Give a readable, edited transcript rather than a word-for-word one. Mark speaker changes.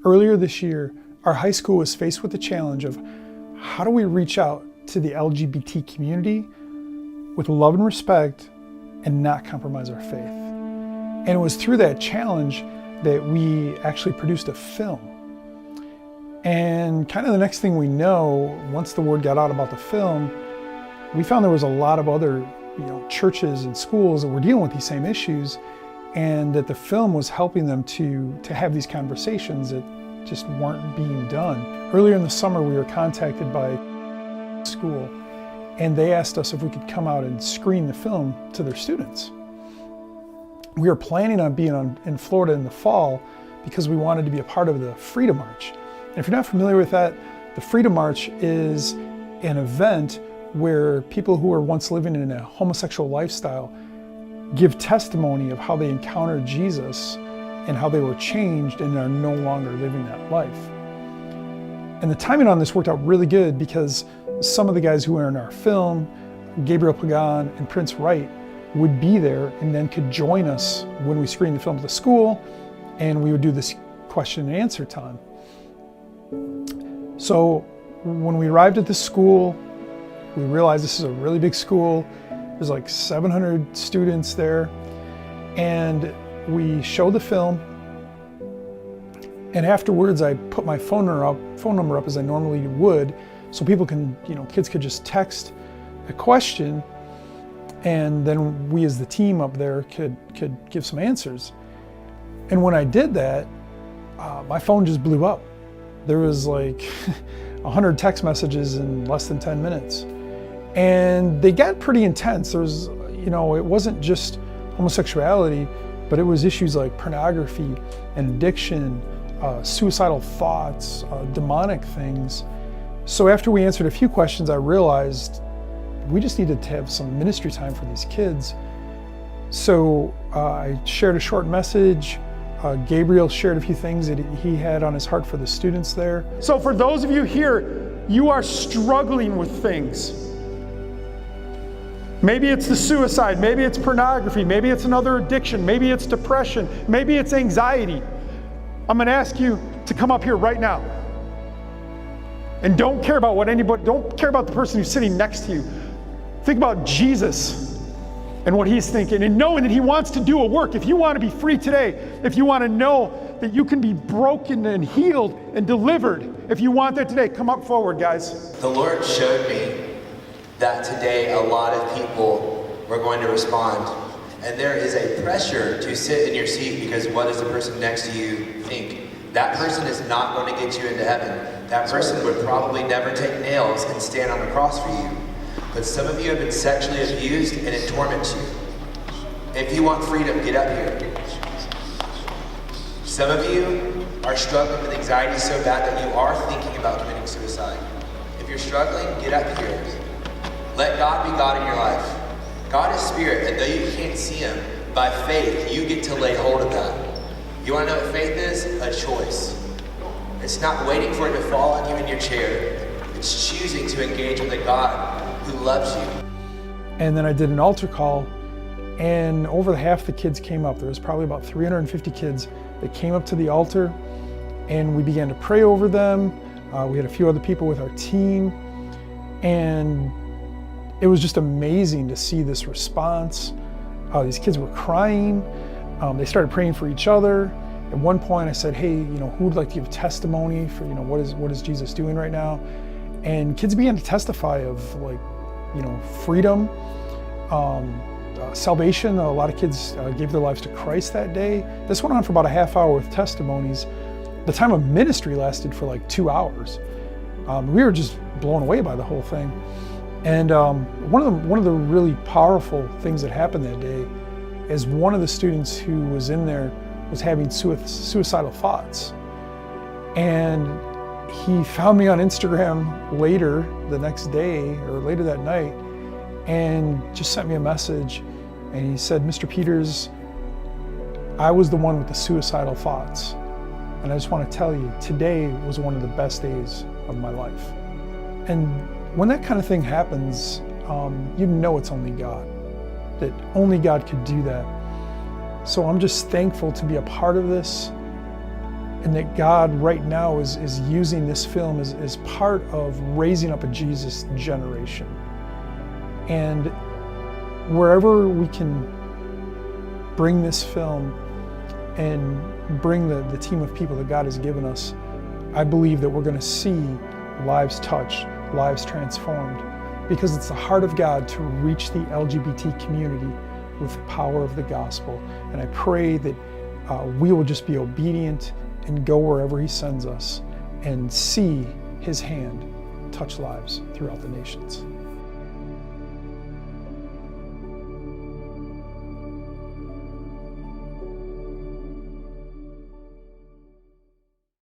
Speaker 1: Earlier this year, our high school was faced with the challenge of how do we reach out to the LGBT community with love and respect and not compromise our faith. And it was through that challenge that we actually produced a film. And kind of the next thing we know, once the word got out about the film, we found there was a lot of other churches and schools that were dealing with these same issues, and that the film was helping them to have these conversations that just weren't being done. Earlier in the summer, we were contacted by a school, and they asked us if we could come out and screen the film to their students. We were planning on being in Florida in the fall because we wanted to be a part of the Freedom March. And if you're not familiar with that, the Freedom March is an event where people who were once living in a homosexual lifestyle give testimony of how they encountered Jesus and how they were changed and are no longer living that life. And the timing on this worked out really good because some of the guys who were in our film, Gabriel Pagan and Prince Wright, would be there and then could join us when we screened the film at the school, and we would do this question and answer time. So when we arrived at the school, we realized this is a really big school. There's like 700 students there, and we showed the film, and afterwards I put my phone number up as I normally would, so people can, kids could just text a question, and then we as the team up there could give some answers. And when I did that, my phone just blew up. There was like 100 text messages in less than 10 minutes. And they got pretty intense. There was, it wasn't just homosexuality, but it was issues like pornography and addiction, suicidal thoughts, demonic things. So after we answered a few questions, I realized we just needed to have some ministry time for these kids. So I shared a short message. Gabriel shared a few things that he had on his heart for the students there. So for those of you here, you are struggling with things. Maybe it's the suicide, maybe it's pornography, maybe it's another addiction, maybe it's depression, maybe it's anxiety. I'm gonna ask you to come up here right now. And don't care about don't care about the person who's sitting next to you. Think about Jesus and what he's thinking, and knowing that he wants to do a work. If you want to be free today, if you want to know that you can be broken and healed and delivered, if you want that today, come up forward, guys.
Speaker 2: The Lord showed me that today a lot of people were going to respond. And there is a pressure to sit in your seat because what does the person next to you think? That person is not going to get you into heaven. That person would probably never take nails and stand on the cross for you. But some of you have been sexually abused and it torments you. If you want freedom, get up here. Some of you are struggling with anxiety so bad that you are thinking about committing suicide. If you're struggling, get up here. Let God be God in your life. God is spirit, and though you can't see him, by faith, you get to lay hold of that. You want to know what faith is? A choice. It's not waiting for it to fall on you in your chair. It's choosing to engage with a God who loves you.
Speaker 1: And then I did an altar call, and over half the kids came up. There was probably about 350 kids that came up to the altar, and we began to pray over them. We had a few other people with our team, and it was just amazing to see this response. These kids were crying. They started praying for each other. At one point I said, hey, who would like to give a testimony for, what is Jesus doing right now? And kids began to testify of freedom, salvation. A lot of kids gave their lives to Christ that day. This went on for about a half hour with testimonies. The time of ministry lasted for like 2 hours. We were just blown away by the whole thing. And one of the really powerful things that happened that day is one of the students who was in there was having suicidal thoughts. And he found me on Instagram later the next day or later that night and just sent me a message. And he said, Mr. Peters, I was the one with the suicidal thoughts. And I just want to tell you, today was one of the best days of my life. And when that kind of thing happens, you know it's only God, that only God could do that. So I'm just thankful to be a part of this. and that God right now is using this film as part of raising up a Jesus generation. And wherever we can bring this film and bring the team of people that God has given us, I believe that we're going to see lives touched, lives transformed, because it's the heart of God to reach the LGBT community with the power of the gospel. And I pray that we will just be obedient and go wherever He sends us and see His hand touch lives throughout the nations.